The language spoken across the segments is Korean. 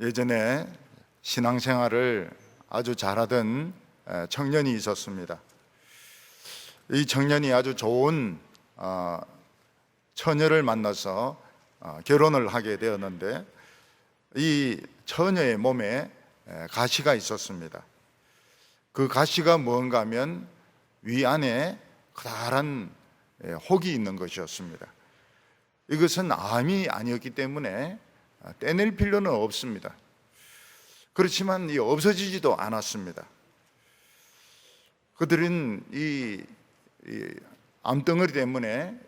예전에 신앙생활을 아주 잘하던 청년이 있었습니다. 이 청년이 아주 좋은 처녀를 만나서 결혼을 하게 되었는데, 이 처녀의 몸에 가시가 있었습니다. 그 가시가 무언가 하면 위안에 커다란 혹이 있는 것이었습니다. 이것은 암이 아니었기 때문에 떼낼 필요는 없습니다. 그렇지만 없어지지도 않았습니다. 그들은 이 암덩어리 때문에,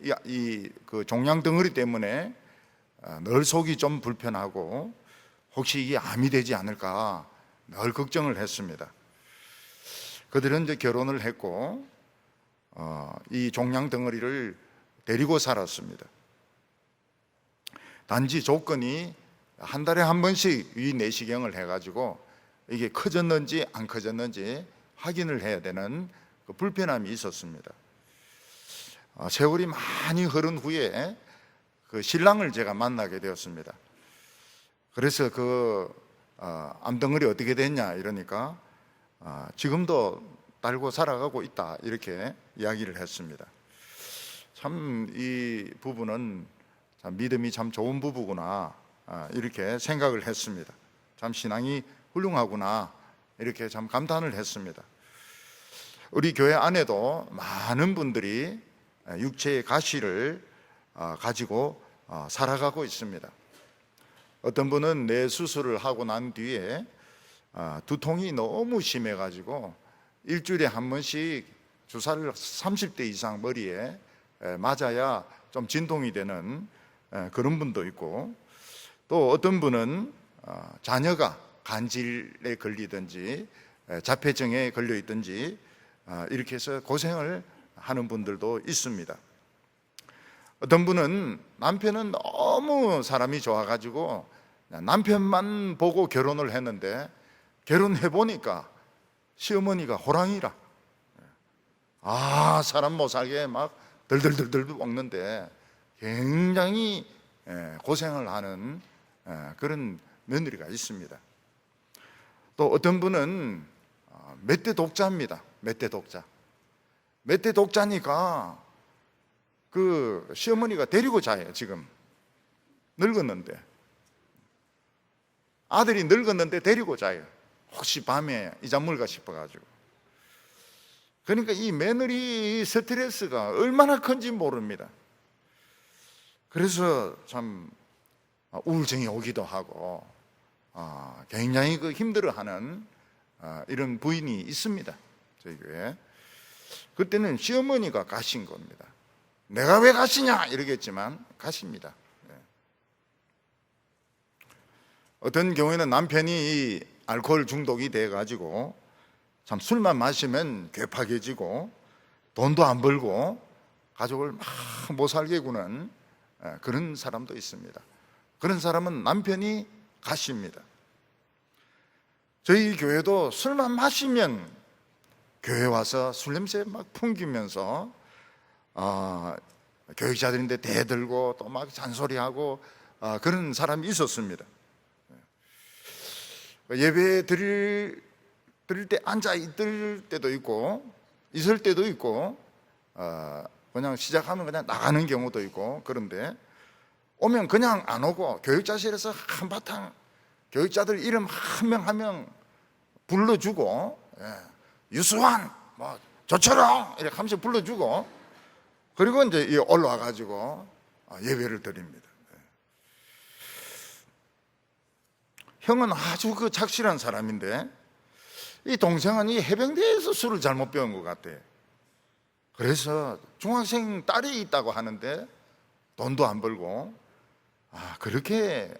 그 종양덩어리 때문에 늘 속이 좀 불편하고 혹시 이게 암이 되지 않을까 늘 걱정을 했습니다. 그들은 이제 결혼을 했고 이 종양덩어리를 데리고 살았습니다. 단지 조건이 한 달에 한 번씩 위 내시경을 해가지고 이게 커졌는지 안 커졌는지 확인을 해야 되는 그 불편함이 있었습니다. 세월이 많이 흐른 후에 그 신랑을 제가 만나게 되었습니다. 그래서 암덩어리 어떻게 됐냐 이러니까 지금도 달고 살아가고 있다 이렇게 이야기를 했습니다. 참 이 부부는 참 믿음이 참 좋은 부부구나 이렇게 생각을 했습니다. 참 신앙이 훌륭하구나 이렇게 참 감탄을 했습니다. 우리 교회 안에도 많은 분들이 육체의 가시를 가지고 살아가고 있습니다. 어떤 분은 뇌 수술을 하고 난 뒤에 두통이 너무 심해가지고 일주일에 한 번씩 주사를 30대 이상 머리에 맞아야 좀 진동이 되는 그런 분도 있고, 또 어떤 분은 자녀가 간질에 걸리든지 자폐증에 걸려 있든지 이렇게 해서 고생을 하는 분들도 있습니다. 어떤 분은 남편은 너무 사람이 좋아가지고 남편만 보고 결혼을 했는데 결혼해 보니까 시어머니가 호랑이라, 사람 못 살게 막 덜덜덜덜 먹는데 굉장히 고생을 하는 그런 며느리가 있습니다. 또 어떤 분은 멧돼 독자입니다. 멧돼 독자. 멧돼 독자니까 그 시어머니가 데리고 자요. 지금 늙었는데, 아들이 늙었는데 데리고 자요. 혹시 밤에 이자물까 싶어가지고. 그러니까 이 며느리 스트레스가 얼마나 큰지 모릅니다. 그래서 참 우울증이 오기도 하고 굉장히 힘들어하는 이런 부인이 있습니다. 저희 교회에. 그때는 시어머니가 가신 겁니다. 내가 왜 가시냐 이러겠지만 가십니다. 어떤 경우에는 남편이 이 알코올 중독이 돼가지고 참 술만 마시면 괴팍해지고 돈도 안 벌고 가족을 막 못 살게 구는 그런 사람도 있습니다. 그런 사람은 남편이 가십니다. 저희 교회도 술만 마시면 교회 와서 술 냄새 막 풍기면서 교육자들인데 대들고 또 막 잔소리하고 그런 사람이 있었습니다. 예배 드릴 때 앉아 있을 때도 있고 있을 때도 있고 그냥 시작하면 그냥 나가는 경우도 있고, 그런데 오면 그냥 안 오고 교육자실에서 한바탕 교육자들 이름 한 명 한 명 불러주고 유수환 뭐 조철영 이렇게 한 번씩 불러주고, 그리고 이제 올라와 가지고 예배를 드립니다. 형은 아주 착실한 사람인데 이 동생은 이 해병대에서 술을 잘못 배운 것 같아. 그래서 중학생 딸이 있다고 하는데 돈도 안 벌고 그렇게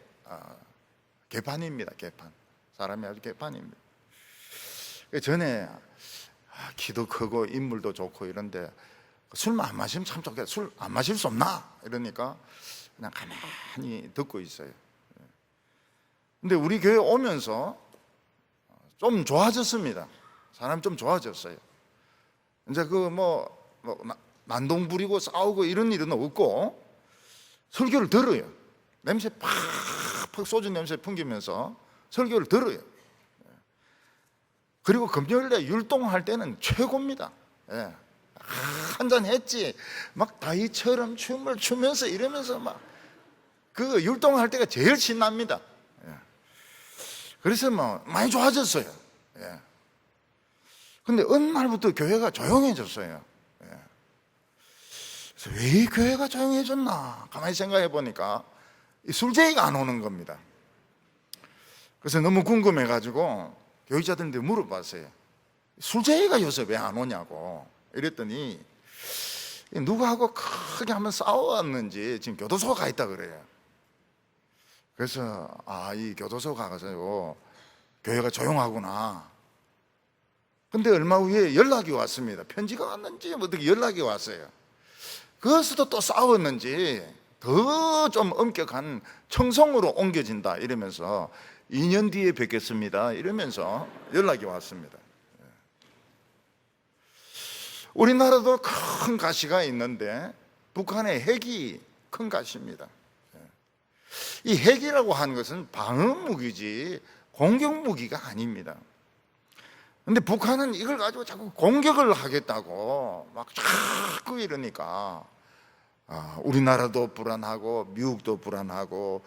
개판입니다. 개판. 사람이 아주 개판입니다. 전에 키도 크고 인물도 좋고 이런데 술만 안 마시면 참 좋겠다. 술 안 마실 수 없나? 이러니까 그냥 가만히 듣고 있어요. 근데 우리 교회 오면서 좀 좋아졌습니다. 사람 좀 좋아졌어요. 이제 난동 부리고 싸우고 이런 일은 없고 설교를 들어요. 냄새 팍팍 소주 냄새 풍기면서 설교를 들어요. 그리고 금요일에 율동할 때는 최고입니다. 한잔 했지 막 다이처럼 춤을 추면서 이러면서 막 그 율동할 때가 제일 신납니다. 그래서 뭐 많이 좋아졌어요. 근데 어느 날부터 교회가 조용해졌어요. 그래서 왜 이 교회가 조용해졌나 가만히 생각해 보니까 술제의가 안 오는 겁니다. 그래서 너무 궁금해가지고 교육자들한테 물어봤어요. 술제의가 요새 왜 안 오냐고. 이랬더니 누구하고 크게 한번 싸웠는지 지금 교도소가 가 있다 그래요. 그래서 이 교도소 가서요 교회가 조용하구나. 근데 얼마 후에 연락이 왔습니다. 편지가 왔는지 어떻게 연락이 왔어요. 그것도 또 싸웠는지 더 좀 엄격한 청송으로 옮겨진다 이러면서 2년 뒤에 뵙겠습니다 이러면서 연락이 왔습니다. 우리나라도 큰 가시가 있는데 북한의 핵이 큰 가시입니다. 이 핵이라고 하는 것은 방어무기지 공격무기가 아닙니다. 근데 북한은 이걸 가지고 자꾸 공격을 하겠다고 막 자꾸 이러니까 우리나라도 불안하고 미국도 불안하고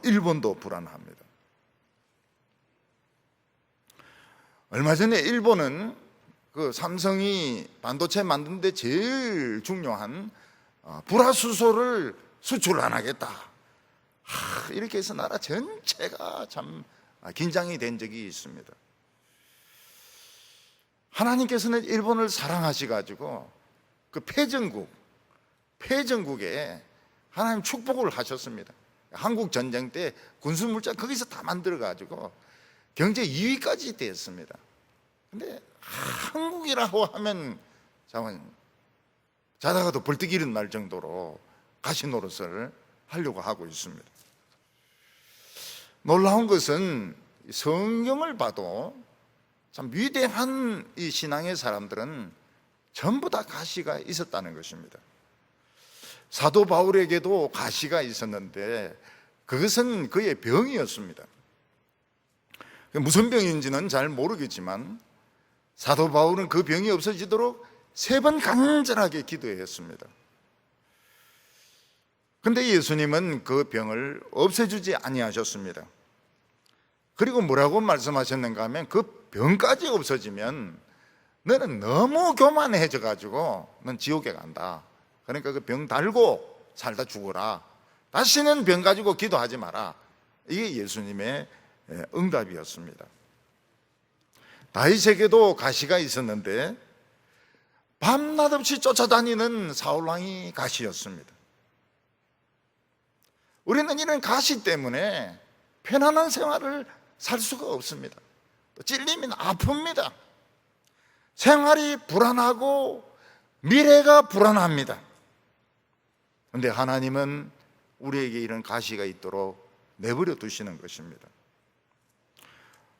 일본도 불안합니다. 얼마 전에 일본은 그 삼성이 반도체 만드는 데 제일 중요한 불화수소를 수출 안 하겠다 이렇게 해서 나라 전체가 참 긴장이 된 적이 있습니다. 하나님께서는 일본을 사랑하셔가지고 그 패전국에 하나님 축복을 하셨습니다. 한국 전쟁 때 군수물자 거기서 다 만들어가지고 경제 2위까지 됐습니다. 근데 한국이라고 하면 자다가도 벌떡 일어날 정도로 가시 노릇을 하려고 하고 있습니다. 놀라운 것은 성경을 봐도 참 위대한 이 신앙의 사람들은 전부 다 가시가 있었다는 것입니다. 사도 바울에게도 가시가 있었는데 그것은 그의 병이었습니다. 무슨 병인지는 잘 모르겠지만 사도 바울은 그 병이 없어지도록 3번 간절하게 기도했습니다. 근데 예수님은 그 병을 없애주지 아니하셨습니다. 그리고 뭐라고 말씀하셨는가 하면 그 병까지 없어지면 너는 너무 교만해져 가지고 넌 지옥에 간다. 그러니까 그 병 달고 살다 죽어라. 다시는 병 가지고 기도하지 마라. 이게 예수님의 응답이었습니다. 다윗에게도 가시가 있었는데 밤낮 없이 쫓아다니는 사울왕이 가시였습니다. 우리는 이런 가시 때문에 편안한 생활을 살 수가 없습니다. 또 찔리면 아픕니다. 생활이 불안하고 미래가 불안합니다. 그런데 하나님은 우리에게 이런 가시가 있도록 내버려 두시는 것입니다.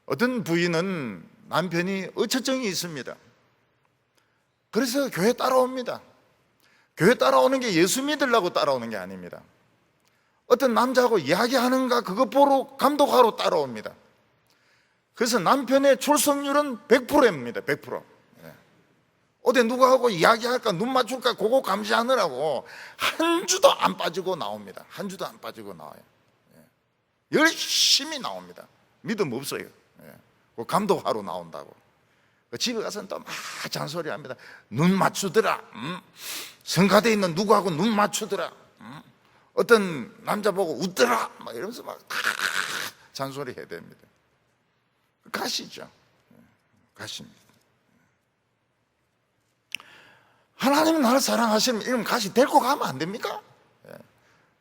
어떤 부인은 남편이 어처증이 있습니다. 그래서 교회 따라옵니다. 교회 따라오는 게 예수 믿으려고 따라오는 게 아닙니다. 어떤 남자하고 이야기하는가 그것 보러 감독하러 따라옵니다. 그래서 남편의 출석률은 100%입니다. 100%. 어디 누구하고 이야기할까 눈 맞출까 그거 감시하느라고 한 주도 안 빠지고 나옵니다. 한 주도 안 빠지고 나와요. 열심히 나옵니다. 믿음 없어요. 감독하러 나온다고. 집에 가서는 또 막 잔소리합니다. 눈 맞추더라. 성가대에 있는 누구하고 눈 맞추더라. 어떤 남자 보고 웃더라. 막 이러면서 막 잔소리 해야 됩니다. 가시죠. 가시입니다. 하나님이 나를 사랑하시면 이런 가시 데리고 가면 안 됩니까?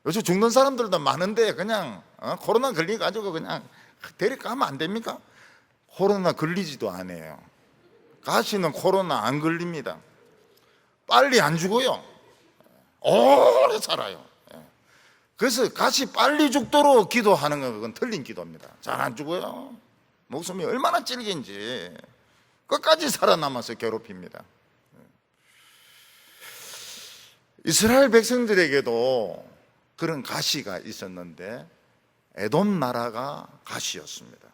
요즘 죽는 사람들도 많은데 그냥 코로나 걸려가지고 그냥 데리고 가면 안 됩니까? 코로나 걸리지도 않아요. 가시는 코로나 안 걸립니다. 빨리 안 죽어요. 오래 살아요. 그래서 가시 빨리 죽도록 기도하는 건 그건 틀린 기도입니다. 잘 안 죽어요. 목숨이 얼마나 질긴지 끝까지 살아남아서 괴롭힙니다. 이스라엘 백성들에게도 그런 가시가 있었는데 에돔 나라가 가시였습니다.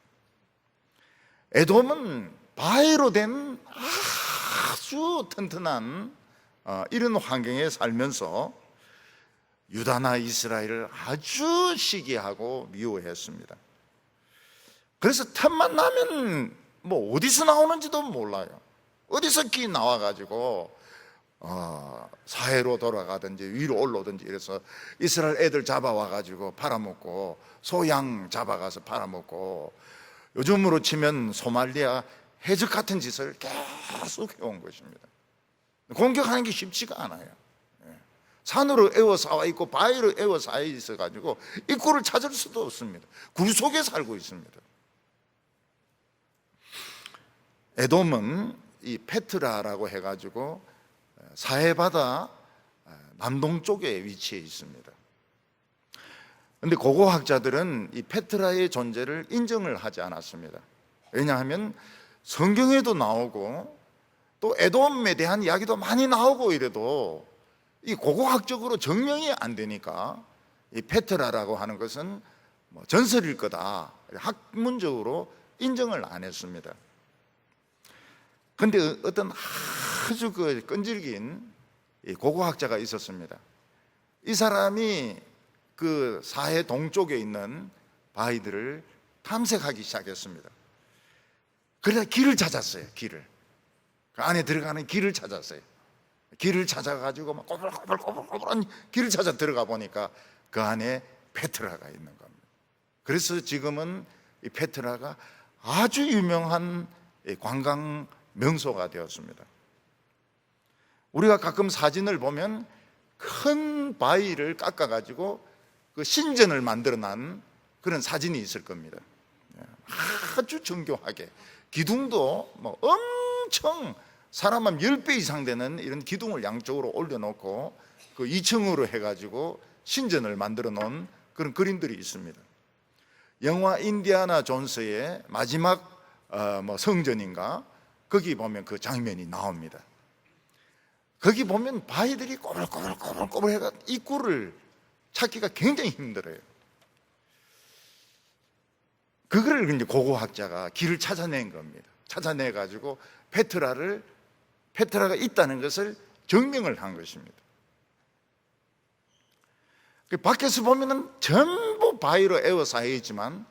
에돔은 바위로 된 아주 튼튼한 이런 환경에 살면서 유다나 이스라엘을 아주 시기하고 미워했습니다. 그래서 틈만 나면 뭐 어디서 나오는지도 몰라요. 어디서 끼 나와가지고 사해로 돌아가든지 위로 올라오든지 이래서 이스라엘 애들 잡아와가지고 팔아먹고, 소양 잡아가서 팔아먹고, 요즘으로 치면 소말리아 해적 같은 짓을 계속 해온 것입니다. 공격하는 게 쉽지가 않아요. 산으로 에워싸와 있고 바위로 에워싸 있어가지고 입구를 찾을 수도 없습니다. 굴 속에 살고 있습니다. 에돔은 이 페트라라고 해가지고 사해바다 남동쪽에 위치해 있습니다. 그런데 고고학자들은 이 페트라의 존재를 인정을 하지 않았습니다. 왜냐하면 성경에도 나오고 또 에돔에 대한 이야기도 많이 나오고 이래도 이 고고학적으로 증명이 안 되니까 이 페트라라고 하는 것은 뭐 전설일 거다, 학문적으로 인정을 안 했습니다. 그런데 어떤 아주 그 끈질긴 고고학자가 있었습니다. 이 사람이 그 사해 동쪽에 있는 바위들을 탐색하기 시작했습니다. 그래서 길을 찾았어요. 길을, 그 안에 들어가는 길을 찾았어요. 길을 찾아가지고 막 꼬불꼬불꼬불꼬불한 길을 찾아 들어가 보니까 그 안에 페트라가 있는 겁니다. 그래서 지금은 이 페트라가 아주 유명한 관광 명소가 되었습니다. 우리가 가끔 사진을 보면 큰 바위를 깎아가지고 그 신전을 만들어낸 그런 사진이 있을 겁니다. 아주 정교하게 기둥도 뭐 엄청 사람 한 10배 이상 되는 이런 기둥을 양쪽으로 올려놓고 그 2층으로 해가지고 신전을 만들어 놓은 그런 그림들이 있습니다. 영화 인디아나 존스의 마지막 뭐 성전인가, 거기 보면 그 장면이 나옵니다. 거기 보면 바위들이 꼬불꼬불꼬불꼬불 해가 입구를 찾기가 굉장히 힘들어요. 그거를 이제 고고학자가 길을 찾아낸 겁니다. 찾아내가지고 페트라가 있다는 것을 증명을 한 것입니다. 밖에서 보면은 전부 바위로 에워싸여 있지만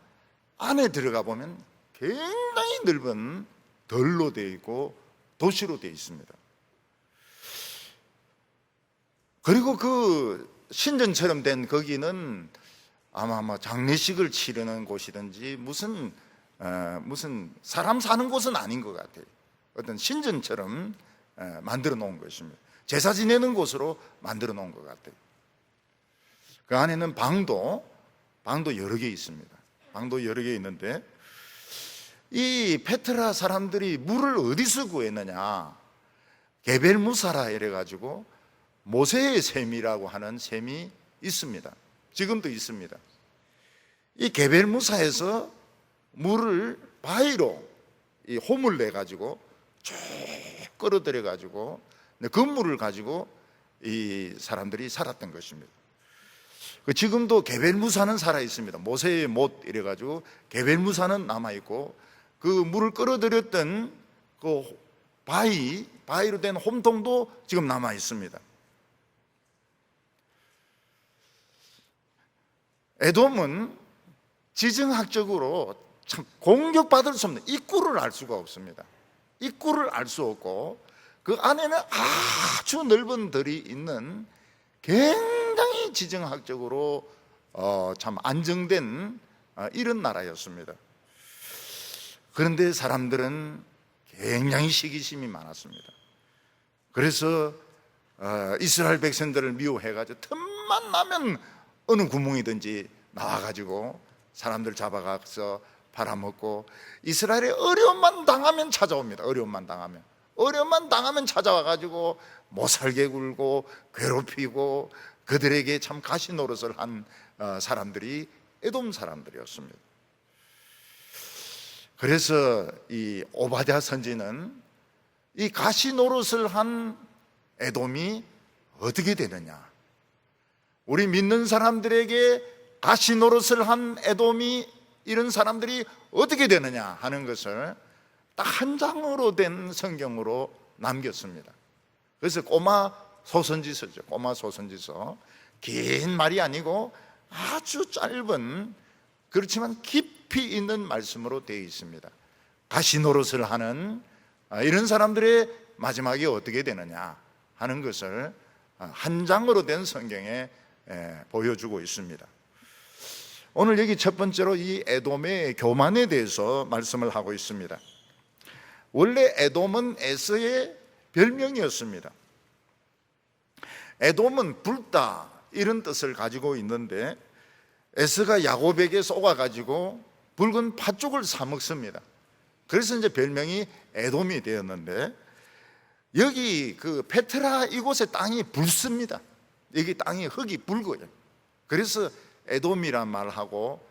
안에 들어가 보면 굉장히 넓은 덜로 되어 있고 도시로 되어 있습니다. 그리고 그 신전처럼 된 거기는 아마 장례식을 치르는 곳이든지 무슨 사람 사는 곳은 아닌 것 같아요. 어떤 신전처럼 만들어 놓은 것입니다. 제사 지내는 곳으로 만들어 놓은 것 같아요. 그 안에는 방도 여러 개 있습니다. 방도 여러 개 있는데 이 페트라 사람들이 물을 어디서 구했느냐, 게벨무사라 이래가지고 모세의 샘이라고 하는 샘이 있습니다. 지금도 있습니다. 이 게벨무사에서 물을 바위로 이 홈을 내가지고 쭉 끌어들여가지고 그 물을 가지고 이 사람들이 살았던 것입니다. 지금도 게벨무사는 살아 있습니다. 모세의 못 이래가지고 게벨무사는 남아 있고 그 물을 끌어들였던 그 바위로 된 홈통도 지금 남아 있습니다. 에돔은 지정학적으로 참 공격받을 수 없는, 입구를 알 수가 없습니다. 입구를 알 수 없고 그 안에는 아주 넓은 들이 있는 굉장히 지정학적으로 참 안정된 이런 나라였습니다. 그런데 사람들은 굉장히 시기심이 많았습니다. 그래서 이스라엘 백성들을 미워해가지고 틈만 나면 어느 구멍이든지 나와가지고 사람들 잡아가서 팔아먹고, 이스라엘에 어려움만 당하면 찾아옵니다. 어려움만 당하면 찾아와가지고 못살게 굴고 괴롭히고 그들에게 참 가시노릇을 한 사람들이 에돔 사람들이었습니다. 그래서 이 오바댜 선지는 이 가시노릇을 한 에돔이 어떻게 되느냐, 우리 믿는 사람들에게 가시 노릇을 한 에돔이 이런 사람들이 어떻게 되느냐 하는 것을 딱 한 장으로 된 성경으로 남겼습니다. 그래서 꼬마 소선지서죠. 꼬마 소선지서. 긴 말이 아니고 아주 짧은, 그렇지만 깊이 있는 말씀으로 되어 있습니다. 가시 노릇을 하는 이런 사람들의 마지막이 어떻게 되느냐 하는 것을 한 장으로 된 성경에 보여주고 있습니다. 오늘 여기 첫 번째로 이 에돔의 교만에 대해서 말씀을 하고 있습니다. 원래 에돔은 에서의 별명이었습니다. 에돔은 붉다 이런 뜻을 가지고 있는데, 에서가 야곱에게 속아가지고 붉은 팥죽을 사 먹습니다. 그래서 이제 별명이 에돔이 되었는데, 여기 그 페트라 이곳의 땅이 붉습니다. 여기 땅이 흙이 붉어요. 그래서 에돔이란 말하고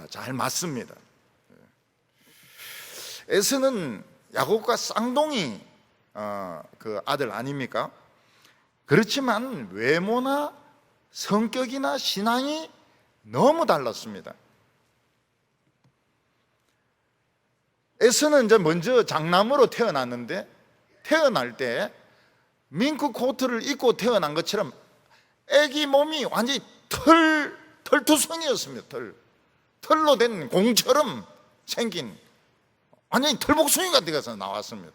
잘 맞습니다. 에서는 야곱과 쌍둥이 그 아들 아닙니까? 그렇지만 외모나 성격이나 신앙이 너무 달랐습니다. 에서는 이제 먼저 장남으로 태어났는데, 태어날 때 밍크 코트를 입고 태어난 것처럼 애기 몸이 완전히 털투성이었습니다. 털로 된 공처럼 생긴 완전히 털복숭이가 되어서 나왔습니다.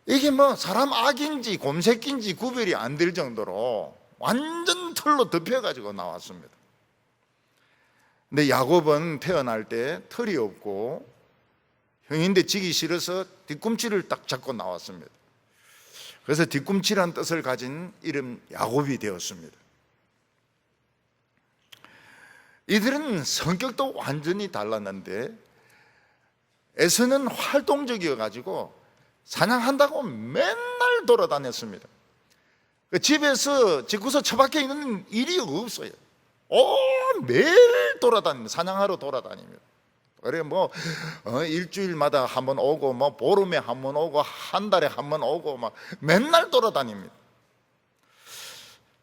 이게 뭐 사람 아기인지 곰새끼인지 구별이 안 될 정도로 완전 털로 덮여가지고 나왔습니다. 근데 야곱은 태어날 때 털이 없고 형인데 지기 싫어서 뒤꿈치를 딱 잡고 나왔습니다. 그래서 뒤꿈치란 뜻을 가진 이름 야곱이 되었습니다. 이들은 성격도 완전히 달랐는데, 에서는 활동적이어가지고 사냥한다고 맨날 돌아다녔습니다. 집에서 집구석 처박혀 있는 일이 없어요. 매일 돌아다닙니다. 사냥하러 다닙니다. 그래 뭐 일주일마다 한 번 오고, 뭐 보름에 한 번 오고, 한 달에 한 번 오고, 막 맨날 돌아다닙니다.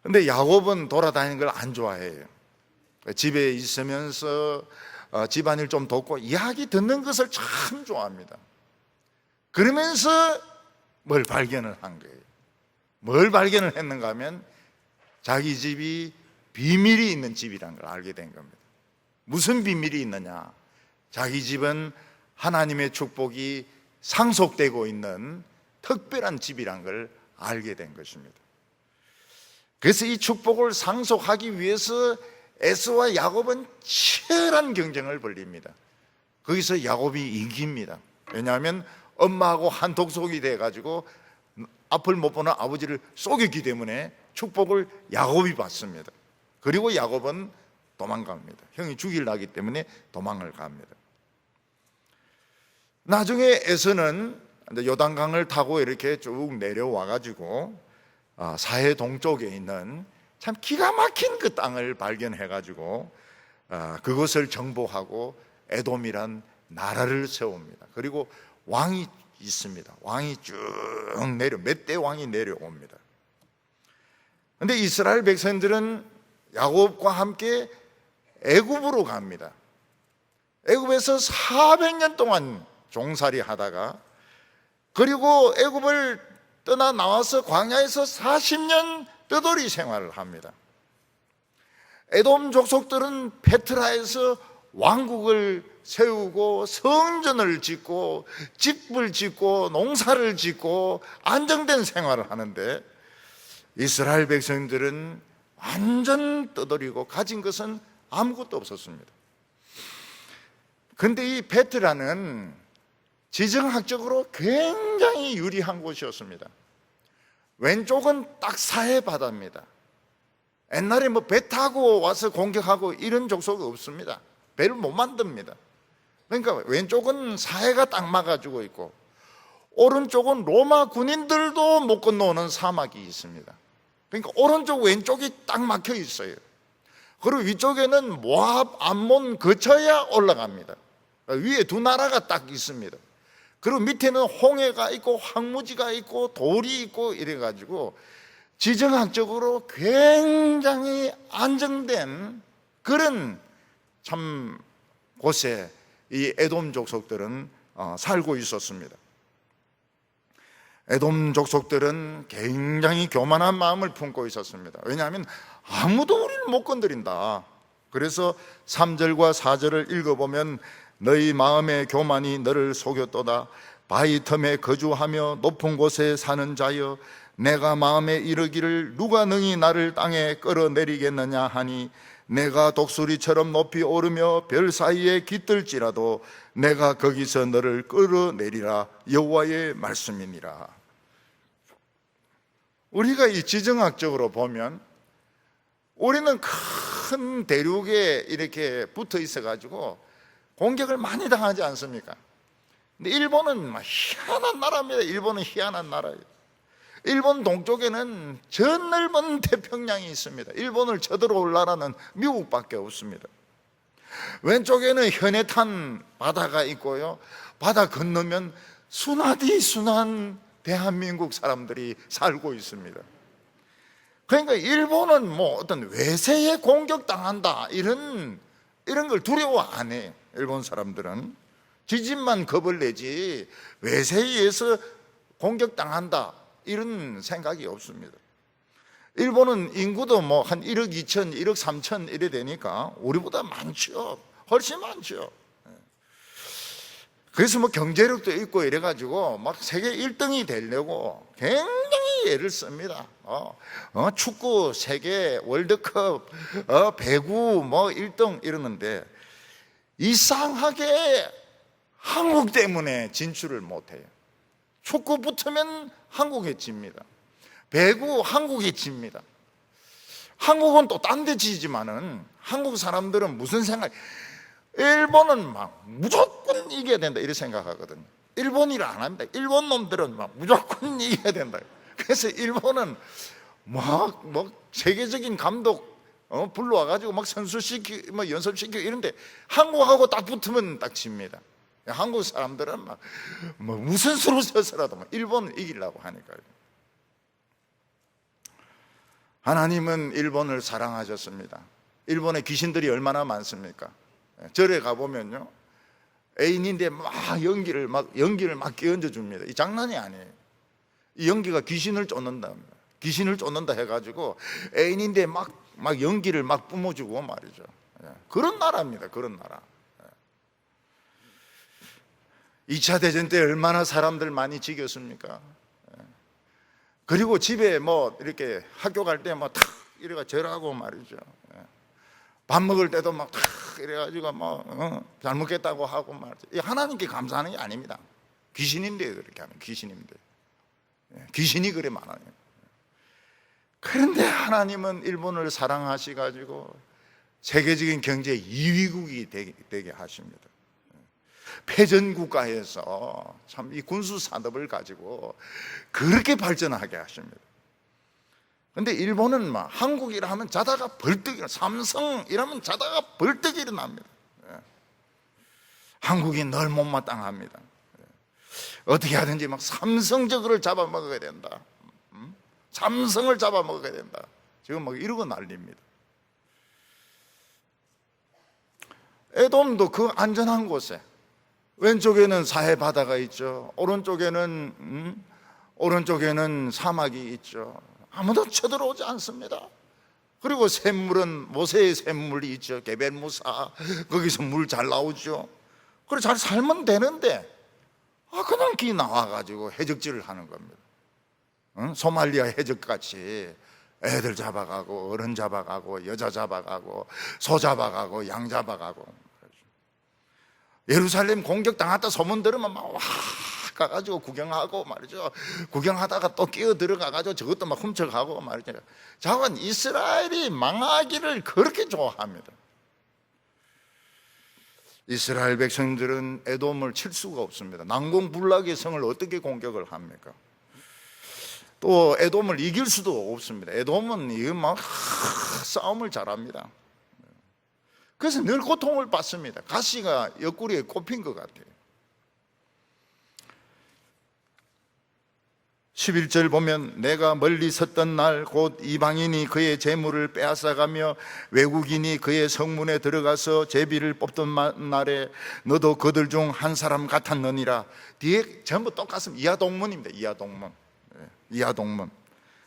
근데 야곱은 돌아다니는 걸 안 좋아해요. 집에 있으면서 집안일 좀 돕고 이야기 듣는 것을 참 좋아합니다. 그러면서 뭘 발견을 한 거예요. 뭘 발견을 했는가 하면 자기 집이 비밀이 있는 집이란 걸 알게 된 겁니다. 무슨 비밀이 있느냐? 자기 집은 하나님의 축복이 상속되고 있는 특별한 집이란 걸 알게 된 것입니다. 그래서 이 축복을 상속하기 위해서 에서와 야곱은 치열한 경쟁을 벌입니다. 거기서 야곱이 이깁니다. 왜냐하면 엄마하고 한독속이 돼가지고 앞을 못 보는 아버지를 속였기 때문에 축복을 야곱이 받습니다. 그리고 야곱은 도망갑니다. 형이 죽이려 하기 때문에 도망을 갑니다. 나중에 에서는 요단강을 타고 이렇게 쭉 내려와가지고 사해 동쪽에 있는 참 기가 막힌 그 땅을 발견해가지고 그것을 정복하고 에돔이란 나라를 세웁니다. 그리고 왕이 있습니다. 왕이 쭉 몇 대 왕이 내려옵니다. 그런데 이스라엘 백성들은 야곱과 함께 애굽으로 갑니다. 애굽에서 400년 동안 종살이 하다가, 그리고 애굽을 떠나 나와서 광야에서 40년 뼈돌이 생활을 합니다. 에돔 족속들은 페트라에서 왕국을 세우고 성전을 짓고 집을 짓고 농사를 짓고 안정된 생활을 하는데, 이스라엘 백성들은 완전 떠돌이고 가진 것은 아무것도 없었습니다. 그런데 이 페트라는 지정학적으로 굉장히 유리한 곳이었습니다. 왼쪽은 딱 사해 바다입니다. 옛날에 뭐 배 타고 와서 공격하고 이런 족속이 없습니다. 배를 못 만듭니다. 그러니까 왼쪽은 사해가 딱 막아주고 있고, 오른쪽은 로마 군인들도 못 건너오는 사막이 있습니다. 그러니까 오른쪽 왼쪽이 딱 막혀 있어요. 그리고 위쪽에는 모압, 암몬 거쳐야 올라갑니다. 위에 두 나라가 딱 있습니다. 그리고 밑에는 홍해가 있고 황무지가 있고 돌이 있고 이래가지고 지정학적으로 굉장히 안정된 그런 참 곳에 이 에돔 족속들은 살고 있었습니다. 에돔 족속들은 굉장히 교만한 마음을 품고 있었습니다. 왜냐하면 아무도 우리를 못 건드린다. 그래서 3절과 4절을 읽어보면 너희 마음의 교만이 너를 속였도다. 바위 틈에 거주하며 높은 곳에 사는 자여, 내가 마음에 이르기를 누가 능히 나를 땅에 끌어내리겠느냐 하니, 내가 독수리처럼 높이 오르며 별 사이에 깃들지라도 내가 거기서 너를 끌어내리라. 여호와의 말씀이니라. 우리가 이 지정학적으로 보면 우리는 큰 대륙에 이렇게 붙어 있어 가지고 공격을 많이 당하지 않습니까? 근데 일본은 희한한 나라입니다. 일본은 희한한 나라예요. 일본 동쪽에는 저 넓은 태평양이 있습니다. 일본을 쳐들어올 나라는 미국밖에 없습니다. 왼쪽에는 현해탄 바다가 있고요, 바다 건너면 순하디 순한 대한민국 사람들이 살고 있습니다. 그러니까 일본은 뭐 어떤 외세에 공격당한다 이런 걸 두려워 안 해요. 일본 사람들은 지진만 겁을 내지 외세에 의해서 공격당한다 이런 생각이 없습니다. 일본은 인구도 뭐 한 1억 2천, 1억 3천 이래 되니까 우리보다 많죠. 훨씬 많죠. 그래서 뭐 경제력도 있고 이래가지고 막 세계 1등이 되려고 굉장히 애를 씁니다. 축구 세계 월드컵, 배구 뭐 1등 이러는데 이상하게 한국 때문에 진출을 못해요. 축구 붙으면 한국에 집니다. 배구 한국에 집니다. 한국은 또 딴 데 지지만은 한국 사람들은 무슨 생각? 일본은 막 무조건 이겨야 된다 이렇게 생각하거든요. 일본 일 안 합니다. 일본 놈들은 막 무조건 이겨야 된다. 그래서 일본은 막 세계적인 감독 불러와가지고 막 선수시키, 뭐 연습시키고 이런데 한국하고 딱 붙으면 딱 집니다. 한국 사람들은 막 무슨 수로 써서라도 일본을 이기려고 하니까요. 하나님은 일본을 사랑하셨습니다. 일본에 귀신들이 얼마나 많습니까? 절에 가보면요, 애인인데 막 연기를 막 끼얹어 줍니다. 이 장난이 아니에요. 이 연기가 귀신을 쫓는다. 귀신을 쫓는다 해가지고 애인인데 막 연기를 막 뿜어주고 말이죠. 그런 나라입니다. 그런 나라. 2차 대전 때 얼마나 사람들 많이 죽였습니까? 그리고 집에 뭐 이렇게 학교 갈 때 막 탁 이래가 절하고 말이죠. 밥 먹을 때도 막 탁 이래가지고 잘 먹겠다고 하고 말이죠. 하나님께 감사하는 게 아닙니다. 귀신인데 그렇게 하면 귀신인데. 귀신이 그래 많아요. 그런데 하나님은 일본을 사랑하시가지고 세계적인 경제 2위국이 되게 하십니다. 패전국가에서 참 이 군수 산업을 가지고 그렇게 발전하게 하십니다. 근데 일본은 막 한국이라 하면 자다가 벌떡 일어나, 삼성 이라면 자다가 벌떡 일어납니다. 한국이 늘 못마땅합니다. 어떻게 하든지 막 삼성 저거를 잡아먹어야 된다. 삼성을 잡아먹어야 된다. 지금 막 이러고 난립니다. 에돔도 그 안전한 곳에 왼쪽에는 사해 바다가 있죠. 오른쪽에는 사막이 있죠. 아무도 쳐들어오지 않습니다. 그리고 샘물은 모세의 샘물이 있죠. 게벨무사, 거기서 물 잘 나오죠. 그래 잘 살면 되는데 그냥 기 나와가지고 해적질을 하는 겁니다. 소말리아 해적같이 애들 잡아가고 어른 잡아가고 여자 잡아가고 소 잡아가고 양 잡아가고. 예루살렘 공격당했다 소문 들으면 막 와 가가지고 구경하고 말이죠. 구경하다가 또 끼어 들어가가지고 저것도 막 훔쳐가고 말이죠. 자관 이스라엘이 망하기를 그렇게 좋아합니다. 이스라엘 백성들은 에돔을 칠 수가 없습니다. 난공불락의 성을 어떻게 공격을 합니까? 또 에돔을 이길 수도 없습니다. 에돔은 이거 막 싸움을 잘합니다. 그래서 늘 고통을 받습니다. 가시가 옆구리에 꼽힌 것 같아요. 11절 보면 내가 멀리 섰던 날 곧 이방인이 그의 재물을 빼앗아가며 외국인이 그의 성문에 들어가서 제비를 뽑던 날에 너도 그들 중 한 사람 같았느니라. 뒤에 전부 똑같습니다. 이하동문입니다. 이하동문. 이하동문.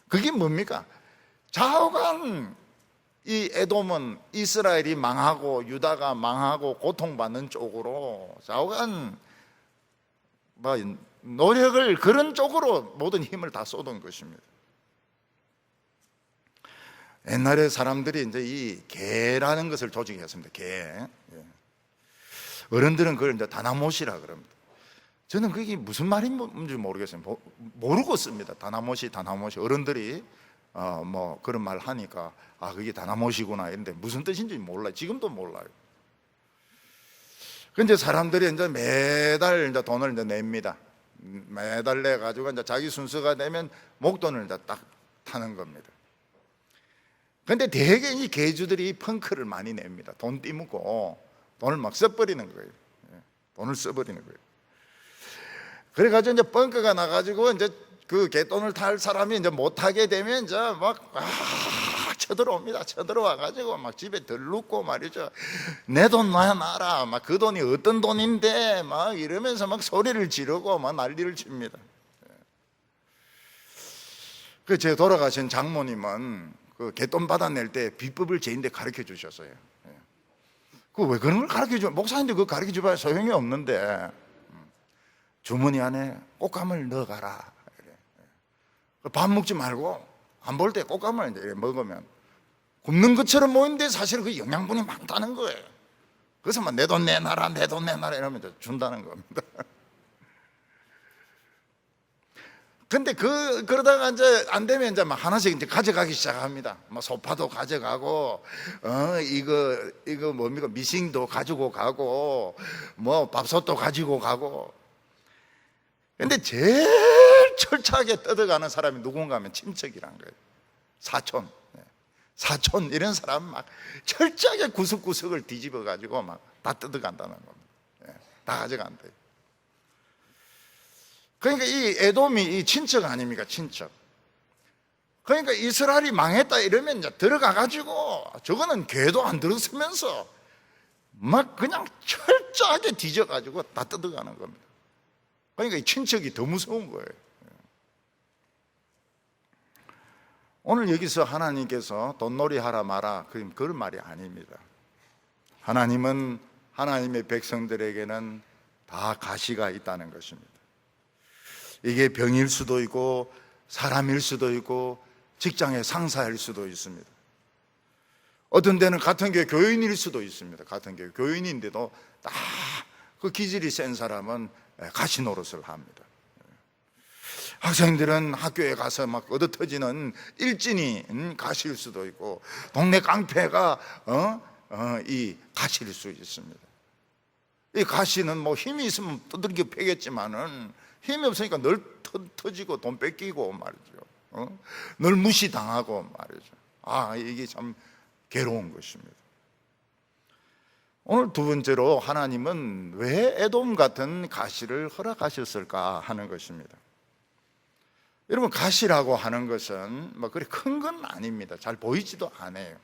그게 뭡니까? 좌우간 이 에돔은 이스라엘이 망하고 유다가 망하고 고통받는 쪽으로 좌우간 노력을 그런 쪽으로 모든 힘을 다 쏟은 것입니다. 옛날에 사람들이 이제 이 개라는 것을 조직했습니다. 개. 어른들은 그걸 이제 다나못이라 그럽니다. 저는 그게 무슨 말인지 모르겠어요. 모르고 씁니다. 다나못이. 어른들이 뭐 그런 말 하니까 그게 다나못이구나 이런데 무슨 뜻인지 몰라요. 지금도 몰라요. 근데 사람들이 이제 매달 이제 돈을 이제 냅니다. 매달 내 가지고 이제 자기 순서가 되면 목돈을 이제 딱 타는 겁니다. 근데 대개 이 개주들이 펑크를 많이 냅니다. 돈 띠묻고 돈을 막 써버리는 거예요. 돈을 써버리는 거예요. 그래가지고 이제 펑크가 나가지고 이제 그 개돈을 탈 사람이 이제 못하게 되면 이제 막 쳐들어옵니다. 쳐들어와가지고 막 집에 들르고 말이죠. 내 돈 놔라. 막 그 돈이 어떤 돈인데 막 이러면서 막 소리를 지르고 막 난리를 칩니다. 그 제 돌아가신 장모님은 그 개돈 받아낼 때 비법을 제인데 가르쳐 주셨어요. 그 왜 그런 걸 가르쳐 줘? 목사님들 그거 가르쳐 줘봐야 소용이 없는데 주머니 안에 꽃감을 넣어가라. 밥 먹지 말고 안 볼 때 꽃감을 이제 먹으면 굶는 것처럼 보이는데 사실은 그 영양분이 많다는 거예요. 그래서 막 내 돈 내놔라 이러면 준다는 겁니다. 근데 그러다가 이제 안 되면 이제 막 하나씩 이제 가져가기 시작합니다. 뭐 소파도 가져가고, 이거 뭡니까? 미싱도 가지고 가고, 뭐 밥솥도 가지고 가고. 근데 제일 철저하게 뜯어가는 사람이 누군가 하면 친척이란 거예요. 사촌 이런 사람 막 철저하게 구석구석을 뒤집어 가지고 막 다 뜯어간다는 겁니다. 다 가져간대요. 그러니까 이 에돔이 이 친척 아닙니까? 친척. 그러니까 이스라엘이 망했다 이러면 이제 들어가 가지고 저거는 개도 안 들었으면서 막 그냥 철저하게 뒤져 가지고 다 뜯어가는 겁니다. 그러니까 이 친척이 더 무서운 거예요. 오늘 여기서 하나님께서 돈놀이 하라 마라 그런 말이 아닙니다. 하나님은 하나님의 백성들에게는 다 가시가 있다는 것입니다. 이게 병일 수도 있고 사람일 수도 있고 직장의 상사일 수도 있습니다. 어떤 데는 같은 교회 교인일 수도 있습니다. 같은 교회 교인인데도 다 그 기질이 센 사람은 가시 노릇을 합니다. 학생들은 학교에 가서 막 얻어터지는 일진이 가시일 수도 있고 동네 깡패가 이 가시일 수 있습니다. 이 가시는 뭐 힘이 있으면 두들겨 패겠지만은 힘이 없으니까 늘 터지고 돈 뺏기고 말이죠. 늘 무시당하고 말이죠. 이게 참 괴로운 것입니다. 오늘 두 번째로 하나님은 왜 에돔 같은 가시를 허락하셨을까 하는 것입니다. 여러분, 가시라고 하는 것은 뭐 그리 큰 건 아닙니다. 잘 보이지도 않아요.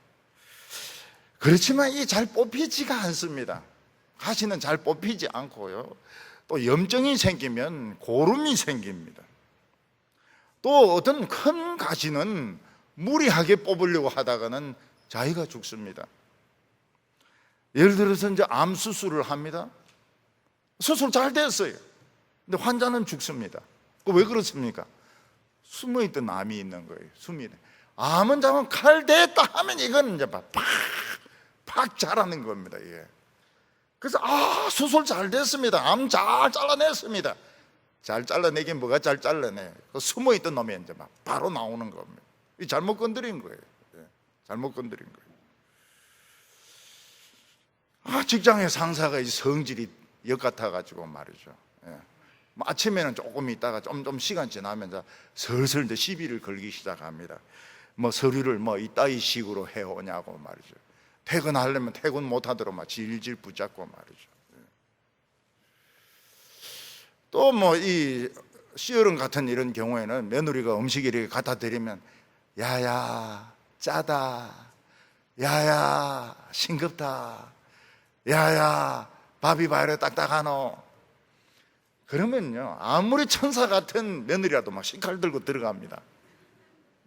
그렇지만 이게 잘 뽑히지가 않습니다. 가시는 잘 뽑히지 않고요. 또 염증이 생기면 고름이 생깁니다. 또 어떤 큰 가시는 무리하게 뽑으려고 하다가는 자기가 죽습니다. 예를 들어서 이제 암 수술을 합니다. 수술 잘 됐어요. 근데 환자는 죽습니다. 왜 그렇습니까? 숨어있던 암이 있는 거예요. 숨이. 암은 잡으면 칼 됐다 하면 이건 이제 팍 자라는 겁니다. 이게. 그래서 수술 잘 됐습니다. 암 잘 잘라냈습니다. 잘 잘라내긴 뭐가 잘 잘라내. 숨어있던 놈이 이제 막 바로 나오는 겁니다. 이 잘못 건드린 거예요. 잘못 건드린 거예요. 직장의 상사가 이 성질이 역 같아가지고 말이죠. 아침에는 조금 있다가 좀 시간 지나면 슬슬 이제 시비를 걸기 시작합니다. 뭐 서류를 뭐 이따위 식으로 해오냐고 말이죠. 퇴근하려면 퇴근 못하도록 막 질질 붙잡고 말이죠. 또 뭐 이 시어른 같은 이런 경우에는 며느리가 음식을 이렇게 갖다 드리면 야야 짜다, 야야 싱겁다, 야야 밥이 바로 딱딱하노. 그러면요, 아무리 천사 같은 며느리라도 막 식칼 들고 들어갑니다.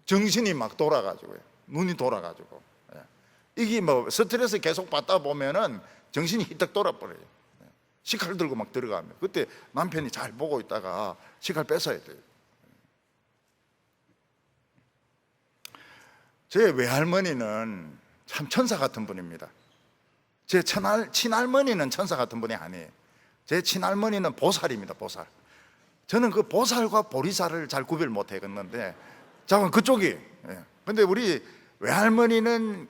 정신이 막 돌아가지고요, 눈이 돌아가지고. 이게 뭐 스트레스 계속 받다 보면은 정신이 휘떡 돌아버려요. 식칼 들고 막 들어가면 그때 남편이 잘 보고 있다가 식칼 뺏어야 돼요. 제 외할머니는 참 천사 같은 분입니다. 제 친할머니는 천사 같은 분이 아니에요. 제 친할머니는 보살입니다. 보살. 저는 그 보살과 보리살을 잘 구별 못 하겠는데, 잠깐 그쪽이. 근데 우리 외할머니는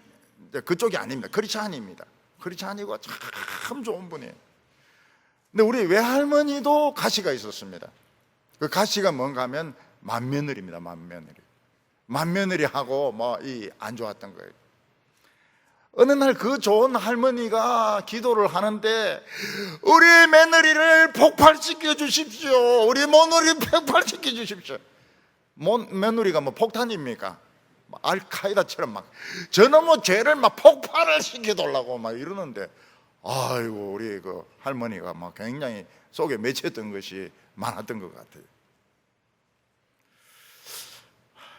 그쪽이 아닙니다. 크리스찬입니다. 크리스찬이고 참 좋은 분이에요. 근데 우리 외할머니도 가시가 있었습니다. 그 가시가 뭔가 하면 맏며느리입니다. 맏며느리하고 뭐 안 좋았던 거예요. 어느 날 그 좋은 할머니가 기도를 하는데, 우리 며느리를 폭발시켜 주십시오. 우리 며느리 폭발시켜 주십시오. 며느리가 뭐 폭탄입니까? 알카이다처럼 막 저놈의 죄를 막 폭발을 시켜달라고 막 이러는데, 아이고 우리 그 할머니가 막 굉장히 속에 맺혔던 것이 많았던 것 같아요.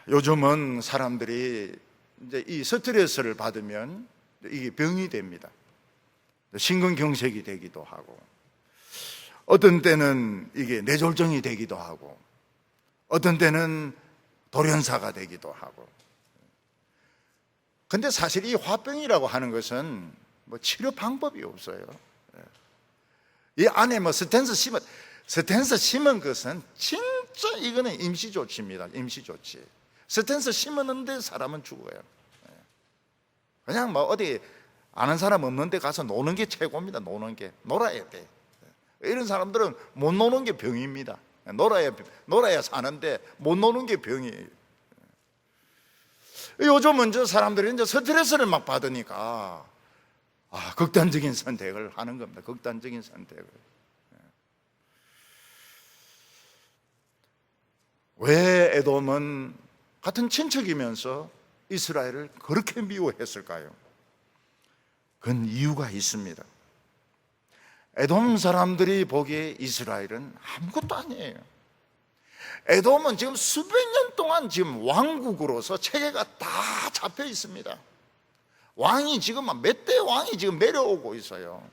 요즘은 사람들이 이제 이 스트레스를 받으면 이게 병이 됩니다. 심근경색이 되기도 하고, 어떤 때는 이게 뇌졸중이 되기도 하고, 어떤 때는 돌연사가 되기도 하고. 근데 사실 이 화병이라고 하는 것은 뭐 치료 방법이 없어요. 이 안에 뭐 스텐스 심은 것은 진짜 이거는 임시조치입니다. 임시조치. 스텐스 심었는데 사람은 죽어요. 그냥 뭐 어디 아는 사람 없는데 가서 노는 게 최고입니다. 노는 게. 놀아야 돼. 이런 사람들은 못 노는 게 병입니다. 놀아야 사는데 못 노는 게 병이에요. 요즘은 이제 사람들이 이제 스트레스를 막 받으니까 극단적인 선택을 하는 겁니다. 극단적인 선택을. 왜 에돔은 같은 친척이면서 이스라엘을 그렇게 미워했을까요? 그건 이유가 있습니다. 에돔 사람들이 보기에 이스라엘은 아무것도 아니에요. 에돔은 지금 수백 년 동안 지금 왕국으로서 체계가 다 잡혀 있습니다. 왕이 지금 몇 대 왕이 지금 내려오고 있어요.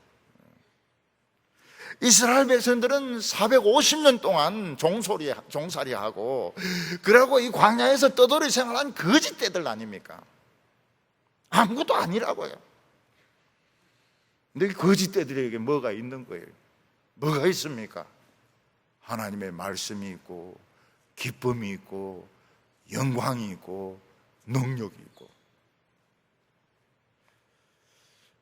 이스라엘 백성들은 450년 동안 종살이하고, 그러고 이 광야에서 떠돌이 생활한 거짓대들 아닙니까? 아무것도 아니라고요. 근데 거짓대들에게 뭐가 있는 거예요? 뭐가 있습니까? 하나님의 말씀이 있고, 기쁨이 있고, 영광이 있고, 능력이 있고.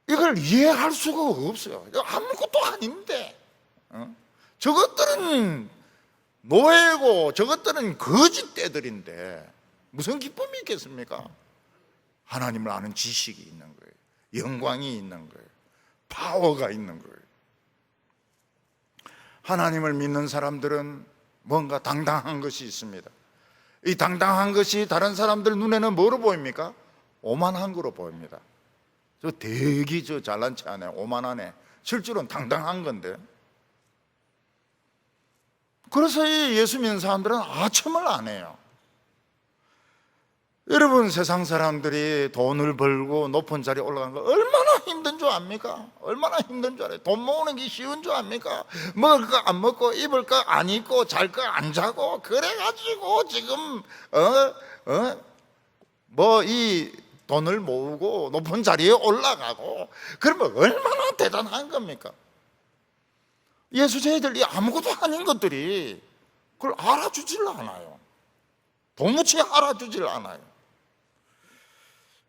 이걸 이해할 수가 없어요. 아무것도 아닌데. 저것들은 노예고 저것들은 거짓대들인데 무슨 기쁨이 있겠습니까? 하나님을 아는 지식이 있는 거예요. 영광이 있는 거예요. 파워가 있는 거예요. 하나님을 믿는 사람들은 뭔가 당당한 것이 있습니다. 이 당당한 것이 다른 사람들 눈에는 뭐로 보입니까? 오만한 거로 보입니다. 저 되게 잘난 체 안에 오만하네. 실제로는 당당한 건데. 그래서 이 예수 믿는 사람들은 아첨을 안 해요. 여러분, 세상 사람들이 돈을 벌고 높은 자리에 올라가는 거 얼마나 힘든 줄 압니까? 얼마나 힘든 줄 알아요? 돈 모으는 게 쉬운 줄 압니까? 먹을 거 안 먹고 입을 거 안 입고 잘 거 안 자고 그래가지고 지금 뭐 이 돈을 모으고 높은 자리에 올라가고, 그러면 얼마나 대단한 겁니까? 예수제자들이 아무것도 아닌 것들이 그걸 알아주질 않아요. 도무지 알아주질 않아요.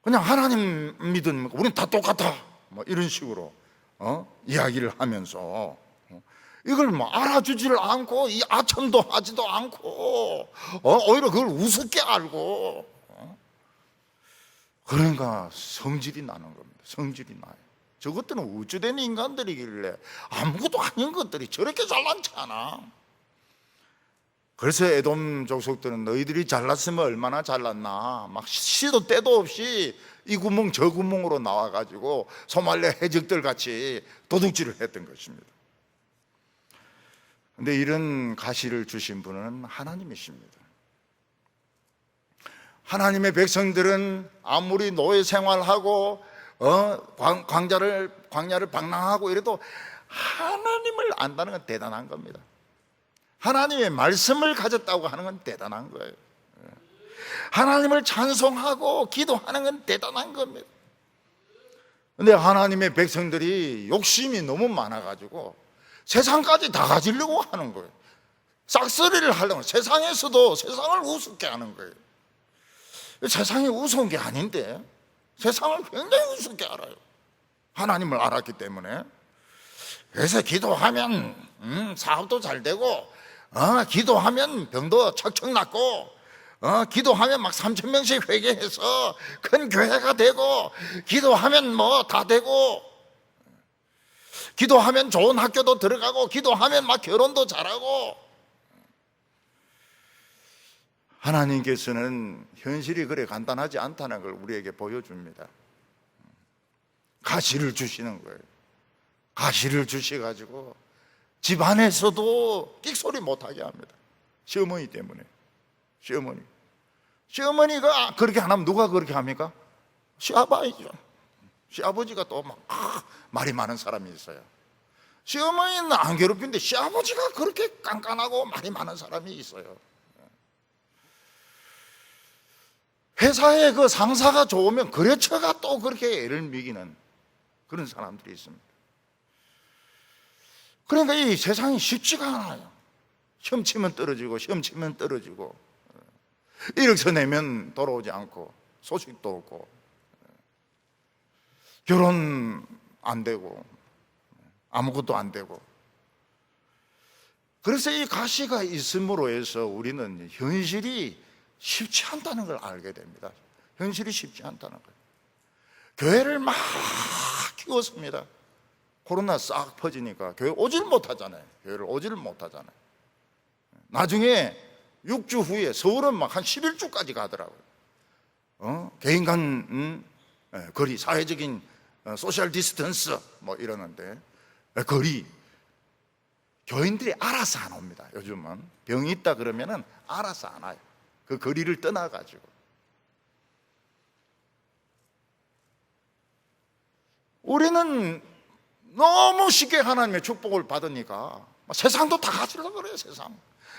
그냥 하나님 믿으면 우리는 다 똑같아, 뭐 이런 식으로 이야기를 하면서 이걸 뭐 알아주질 않고 이 아첨도 하지도 않고 오히려 그걸 우습게 알고, 그러니까 성질이 나는 겁니다. 성질이 나요. 저것들은 우주된 인간들이길래 아무것도 아닌 것들이 저렇게 잘난지 않아. 그래서 에돔 족속들은 너희들이 잘났으면 얼마나 잘났나, 막 시도 때도 없이 이 구멍 저 구멍으로 나와가지고 소말레 해적들 같이 도둑질을 했던 것입니다. 근데 이런 가시를 주신 분은 하나님이십니다. 하나님의 백성들은 아무리 노예 생활하고 광야를 방랑하고 이래도 하나님을 안다는 건 대단한 겁니다. 하나님의 말씀을 가졌다고 하는 건 대단한 거예요. 하나님을 찬송하고 기도하는 건 대단한 겁니다. 근데 하나님의 백성들이 욕심이 너무 많아가지고 세상까지 다 가지려고 하는 거예요. 싹쓸이를 하려고, 세상에서도 세상을 우습게 하는 거예요. 세상이 우스운 게 아닌데 세상을 굉장히 우습게 알아요. 하나님을 알았기 때문에. 그래서 기도하면 사업도 잘 되고, 기도하면 병도 척척 낫고, 기도하면 막 3,000명씩 회개해서 큰 교회가 되고, 기도하면 뭐 다 되고, 기도하면 좋은 학교도 들어가고, 기도하면 막 결혼도 잘하고. 하나님께서는 현실이 그래 간단하지 않다는 걸 우리에게 보여줍니다. 가시를 주시는 거예요. 가시를 주셔가지고 집안에서도 끽소리 못하게 합니다. 시어머니 때문에. 시어머니가 그렇게 안 하면 누가 그렇게 합니까? 시아버지죠. 시아버지가 또 막 말이 많은 사람이 있어요. 시어머니는 안 괴롭힌데 시아버지가 그렇게 깐깐하고 말이 많은 사람이 있어요. 회사에 그 상사가 좋으면 거래처가 또 그렇게 애를 먹이는 그런 사람들이 있습니다. 그러니까 이 세상이 쉽지가 않아요. 시험 치면 떨어지고, 시험 치면 떨어지고, 이력서 내면 돌아오지 않고, 소식도 없고, 결혼 안 되고, 아무것도 안 되고. 그래서 이 가시가 있음으로 해서 우리는 현실이 쉽지 않다는 걸 알게 됩니다. 현실이 쉽지 않다는 거예요. 교회를 막 키웠습니다. 코로나 싹 퍼지니까 교회 오질 못하잖아요. 교회를 오질 못하잖아요. 나중에 6주 후에 서울은 막 한 11주까지 가더라고요. 개인 간 거리, 사회적인 소셜 디스턴스 뭐 이러는데, 거리, 교인들이 알아서 안 옵니다. 요즘은 병이 있다 그러면은 알아서 안 와요. 그 거리를 떠나가지고. 우리는 너무 쉽게 하나님의 축복을 받으니까 세상도 다 가지려고 그래요.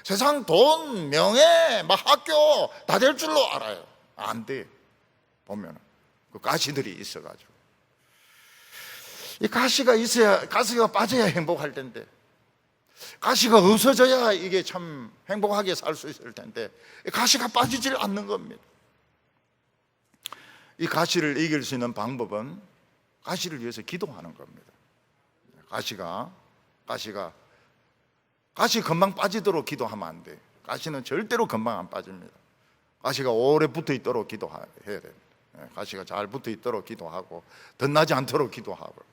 세상 돈, 명예, 막 학교 다 될 줄로 알아요. 안 돼. 보면 그 가시들이 있어가지고. 이 가시가 있어야, 가시가 빠져야 행복할 텐데, 가시가 없어져야 이게 참 행복하게 살 수 있을 텐데, 가시가 빠지질 않는 겁니다. 이 가시를 이길 수 있는 방법은 가시를 위해서 기도하는 겁니다. 가시 금방 빠지도록 기도하면 안 돼. 가시는 절대로 금방 안 빠집니다. 가시가 오래 붙어 있도록 기도해야 됩니다. 가시가 잘 붙어 있도록 기도하고, 덧나지 않도록 기도하고.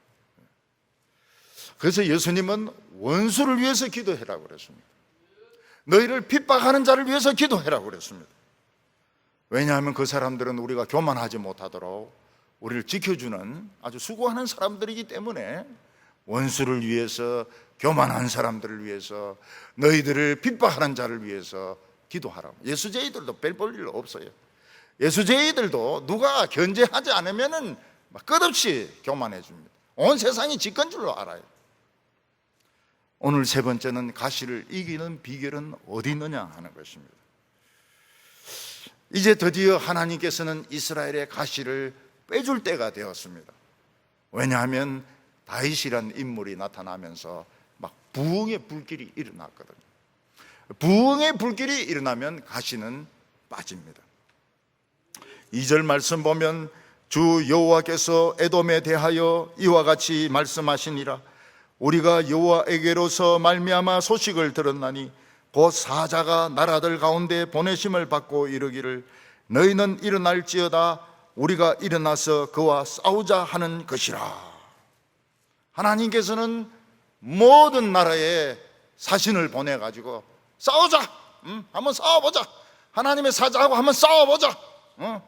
그래서 예수님은 원수를 위해서 기도해라고 그랬습니다. 너희를 핍박하는 자를 위해서 기도해라고 그랬습니다. 왜냐하면 그 사람들은 우리가 교만하지 못하도록 우리를 지켜주는 아주 수고하는 사람들이기 때문에, 원수를 위해서, 교만한 사람들을 위해서, 너희들을 핍박하는 자를 위해서 기도하라고. 예수제이들도 별 볼 일 없어요. 예수제이들도 누가 견제하지 않으면은 끝없이 교만해 줍니다. 온 세상이 지건 줄로 알아요. 오늘 세 번째는 가시를 이기는 비결은 어디 있느냐 하는 것입니다. 이제 드디어 하나님께서는 이스라엘의 가시를 빼줄 때가 되었습니다. 왜냐하면 다윗이란 인물이 나타나면서 막 부흥의 불길이 일어났거든요. 부흥의 불길이 일어나면 가시는 빠집니다. 2절 말씀 보면, 주 여호와께서 에돔에 대하여 이와 같이 말씀하시니라. 우리가 여호와에게로서 말미암아 소식을 들었나니 곧 사자가 나라들 가운데 보내심을 받고 이르기를, 너희는 일어날지어다 우리가 일어나서 그와 싸우자 하는 것이라. 하나님께서는 모든 나라에 사신을 보내가지고 싸우자, 한번 싸워보자. 하나님의 사자하고 한번 싸워보자.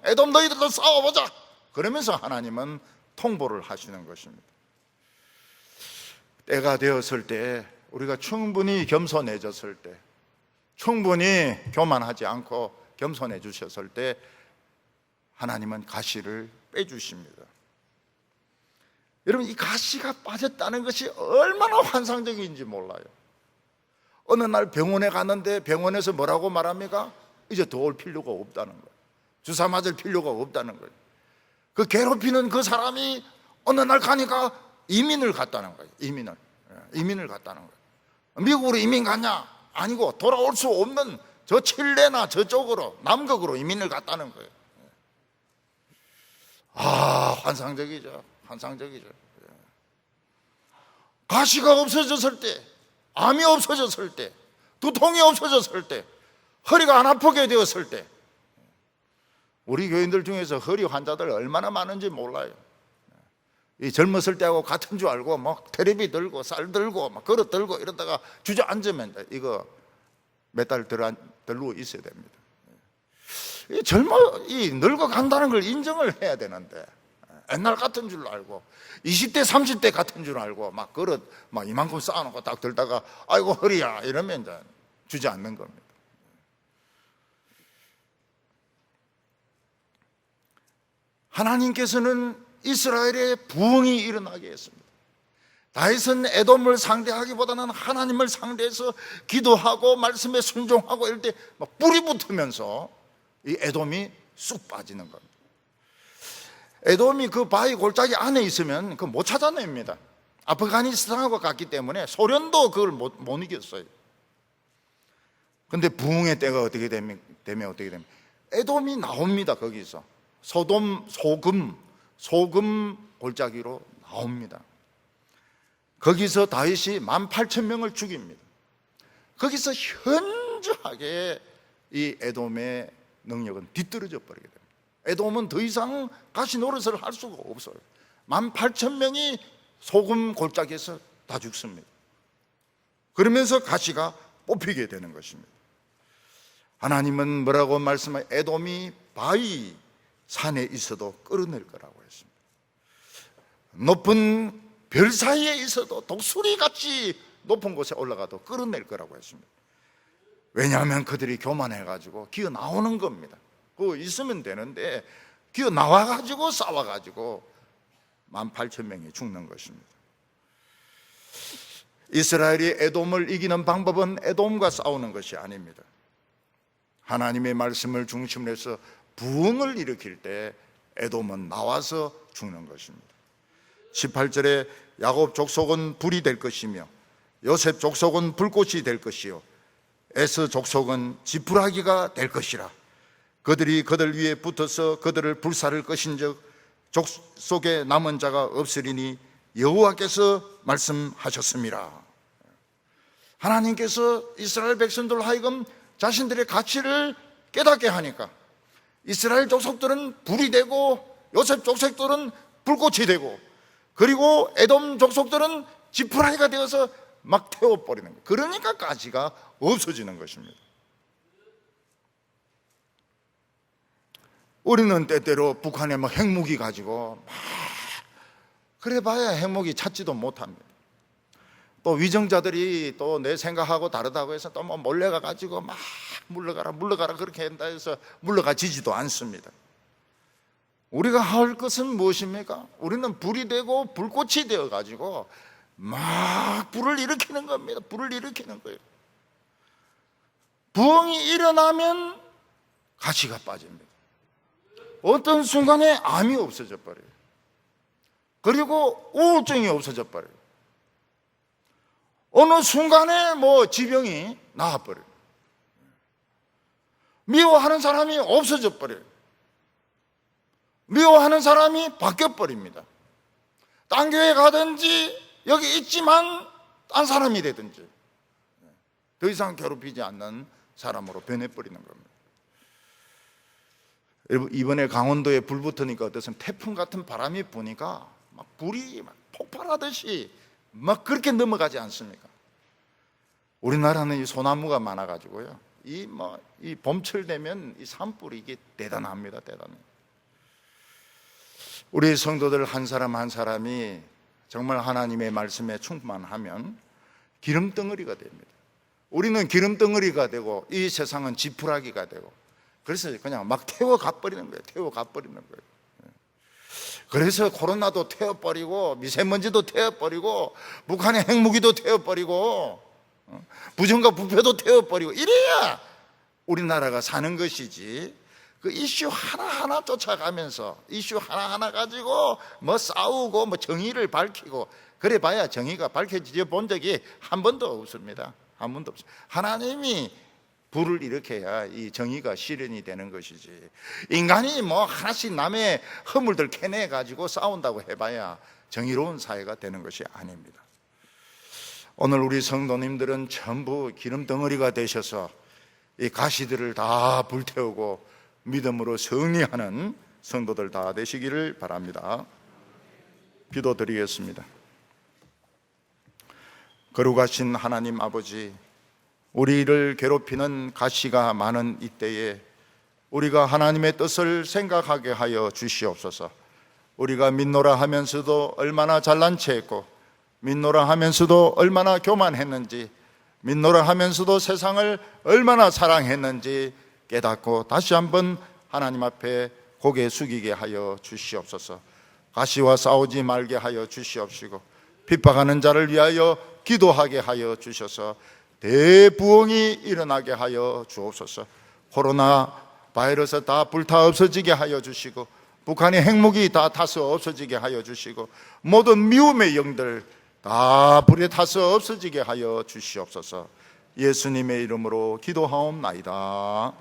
에돔 너희들도 싸워보자. 그러면서 하나님은 통보를 하시는 것입니다. 때가 되었을 때, 우리가 충분히 겸손해졌을 때, 충분히 교만하지 않고 겸손해주셨을 때 하나님은 가시를 빼주십니다. 여러분, 이 가시가 빠졌다는 것이 얼마나 환상적인지 몰라요. 어느 날 병원에 갔는데 병원에서 뭐라고 말합니까? 이제 더 올 필요가 없다는 거예요. 주사 맞을 필요가 없다는 거예요. 그 괴롭히는 그 사람이 어느 날 가니까 이민을 갔다는 거예요. 이민을 갔다는 거예요. 미국으로 이민 갔냐? 아니고 돌아올 수 없는 저 칠레나 저쪽으로, 남극으로 이민을 갔다는 거예요. 환상적이죠. 가시가 없어졌을 때, 암이 없어졌을 때, 두통이 없어졌을 때, 허리가 안 아프게 되었을 때, 우리 교인들 중에서 허리 환자들 얼마나 많은지 몰라요. 이 젊었을 때하고 같은 줄 알고 막 테레비 들고 쌀 들고 막 그릇 들고 이러다가 주저앉으면 이거 몇 달 들고 있어야 됩니다. 이 늙어간다는 걸 인정을 해야 되는데, 옛날 같은 줄 알고 20대 30대 같은 줄 알고 막 그릇 막 이만큼 쌓아놓고 딱 들다가 아이고 허리야 이러면 이제 주저앉는 겁니다. 하나님께서는 이스라엘의 부흥이 일어나게 했습니다. 다윗은 에돔을 상대하기보다는 하나님을 상대해서 기도하고 말씀에 순종하고 이럴 때 막 뿌리 붙으면서 이 에돔이 쑥 빠지는 겁니다. 에돔이 그 바위 골짜기 안에 있으면 그거 못 찾아냅니다. 아프가니스탄하고 같기 때문에 소련도 그걸 못 이겼어요. 근데 부흥의 때가 어떻게 되면 에돔이 나옵니다. 거기서 소금 골짜기로 나옵니다. 거기서 다윗이 18,000명을 죽입니다. 거기서 현저하게 이 에돔의 능력은 뒤떨어져 버리게 됩니다. 에돔은 더 이상 가시 노릇을 할 수가 없어요. 18,000명이 소금 골짜기에서 다 죽습니다. 그러면서 가시가 뽑히게 되는 것입니다. 하나님은 뭐라고 말씀하여 에돔이 바위 산에 있어도 끌어낼 거라고 했습니다. 높은 별 사이에 있어도 독수리같이 높은 곳에 올라가도 끌어낼 거라고 했습니다. 왜냐하면 그들이 교만해가지고 기어 나오는 겁니다. 그거 있으면 되는데 기어 나와가지고 싸워가지고 18,000명이 죽는 것입니다. 이스라엘이 에돔을 이기는 방법은 에돔과 싸우는 것이 아닙니다. 하나님의 말씀을 중심으로 해서 부흥을 일으킬 때 에돔은 나와서 죽는 것입니다. 18절에 야곱 족속은 불이 될 것이며 요셉 족속은 불꽃이 될 것이요 에서 족속은 지푸라기가 될 것이라. 그들이 그들 위에 붙어서 그들을 불사를 것인즉 족속에 남은 자가 없으리니 여호와께서 말씀하셨습니다. 하나님께서 이스라엘 백성들 하여금 자신들의 가치를 깨닫게 하니까 이스라엘 족속들은 불이 되고 요셉 족속들은 불꽃이 되고 그리고 에돔 족속들은 지푸라기가 되어서 막 태워버리는 거예요. 그러니까 가시가 없어지는 것입니다. 우리는 때때로 북한에 막 핵무기 가지고 막 그래봐야 핵무기 찾지도 못합니다. 또 위정자들이 또 내 생각하고 다르다고 해서 또 뭐 몰래가 가지고 막 물러가라 그렇게 한다 해서 물러가지지도 않습니다. 우리가 할 것은 무엇입니까? 우리는 불이 되고 불꽃이 되어 가지고 막 불을 일으키는 겁니다. 불을 일으키는 거예요. 부흥이 일어나면 가시가 빠집니다. 어떤 순간에 암이 없어져 버려요. 그리고 우울증이 없어져 버려요. 어느 순간에 뭐 지병이 나와버려요. 미워하는 사람이 없어져 버려요. 미워하는 사람이 바뀌어 버립니다. 딴 교회 가든지 여기 있지만 딴 사람이 되든지 더 이상 괴롭히지 않는 사람으로 변해버리는 겁니다. 여러분, 이번에 강원도에 불 붙으니까 어떠세요? 태풍 같은 바람이 부니까 막 불이 막 폭발하듯이 막 그렇게 넘어가지 않습니까? 우리나라는 이 소나무가 많아가지고요 이 봄철 되면 이 산불이 이게 대단합니다. 대단해. 우리 성도들 한 사람 한 사람이 정말 하나님의 말씀에 충만하면 기름덩어리가 됩니다. 우리는 기름덩어리가 되고 이 세상은 지푸라기가 되고, 그래서 그냥 막 태워가 버리는 거예요. 태워가 버리는 거예요. 그래서 코로나도 태워버리고 미세먼지도 태워버리고 북한의 핵무기도 태워버리고 부정과 부패도 태워버리고 이래야 우리나라가 사는 것이지, 그 이슈 하나하나 쫓아가면서 이슈 하나하나 가지고 뭐 싸우고 뭐 정의를 밝히고 그래 봐야 정의가 밝혀져 본 적이 한 번도 없습니다. 한 번도 없어요. 하나님이 불을 일으켜야 이 정의가 실현이 되는 것이지, 인간이 뭐 하나씩 남의 허물들 캐내 가지고 싸운다고 해봐야 정의로운 사회가 되는 것이 아닙니다. 오늘 우리 성도님들은 전부 기름덩어리가 되셔서 이 가시들을 다 불태우고 믿음으로 승리하는 성도들 다 되시기를 바랍니다. 기도드리겠습니다. 거룩하신 하나님 아버지, 우리를 괴롭히는 가시가 많은 이때에 우리가 하나님의 뜻을 생각하게 하여 주시옵소서. 우리가 믿노라 하면서도 얼마나 잘난 체했고, 믿노라 하면서도 얼마나 교만했는지, 믿노라 하면서도 세상을 얼마나 사랑했는지 깨닫고 다시 한번 하나님 앞에 고개 숙이게 하여 주시옵소서. 가시와 싸우지 말게 하여 주시옵시고, 핍박하는 자를 위하여 기도하게 하여 주셔서 대부흥이 일어나게 하여 주옵소서. 코로나 바이러스 다 불타 없어지게 하여 주시고, 북한의 핵무기 다 타서 없어지게 하여 주시고, 모든 미움의 영들 다 불에 타서 없어지게 하여 주시옵소서. 예수님의 이름으로 기도하옵나이다.